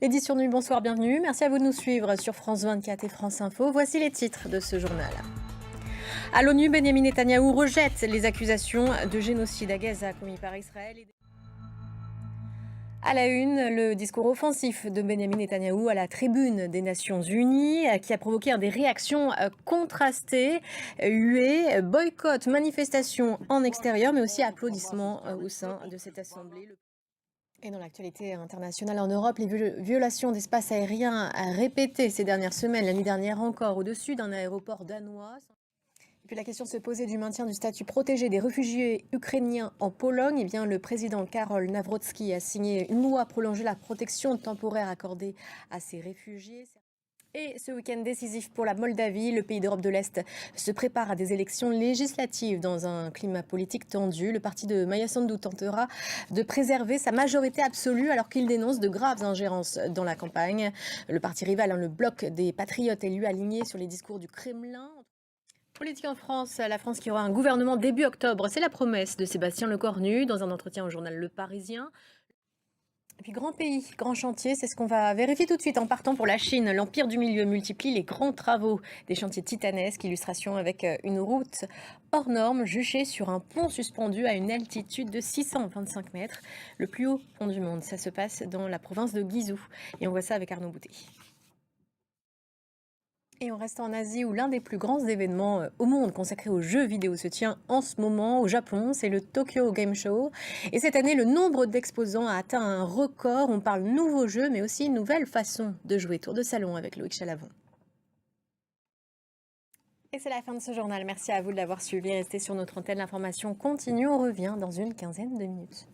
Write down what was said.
Édition Nuit, bonsoir, bienvenue. Merci à vous de nous suivre sur France 24 et France Info. Voici les titres de ce journal. À l'ONU, Benyamin Netanyahou rejette les accusations de génocide à Gaza commis par Israël. À la une, le discours offensif de Benyamin Netanyahou à la tribune des Nations Unies qui a provoqué des réactions contrastées, huées, boycott, manifestations en extérieur, mais aussi applaudissements au sein de cette assemblée. Et dans l'actualité internationale en Europe, les violations d'espace aérien répétées ces dernières semaines, la nuit dernière encore, au-dessus d'un aéroport danois. Et puis la question se posait du maintien du statut protégé des réfugiés ukrainiens en Pologne. Eh bien, le président Karol Nawrocki a signé une loi prolongeant la protection temporaire accordée à ces réfugiés. Et ce week-end décisif pour la Moldavie, le pays d'Europe de l'Est se prépare à des élections législatives dans un climat politique tendu. Le parti de Maia Sandu tentera de préserver sa majorité absolue alors qu'il dénonce de graves ingérences dans la campagne. Le parti rival, le bloc des patriotes, est lui aligné sur les discours du Kremlin. Politique en France, la France qui aura un gouvernement début octobre, c'est la promesse de Sébastien Lecornu dans un entretien au journal Le Parisien. Et puis grand pays, grand chantier, c'est ce qu'on va vérifier tout de suite en partant pour la Chine. L'Empire du Milieu multiplie les grands travaux, des chantiers titanesques, illustration avec une route hors norme juchée sur un pont suspendu à une altitude de 625 mètres. Le plus haut pont du monde, ça se passe dans la province de Guizhou. Et on voit ça avec Arnaud Boutet. Et on reste en Asie où l'un des plus grands événements au monde consacré aux jeux vidéo se tient en ce moment au Japon, c'est le Tokyo Game Show. Et cette année, le nombre d'exposants a atteint un record. On parle nouveaux jeux, mais aussi une nouvelle façon de jouer. Tour de salon avec Loïc Chalavon. Et c'est la fin de ce journal. Merci à vous de l'avoir suivi. Restez sur notre antenne. L'information continue. On revient dans une quinzaine de minutes.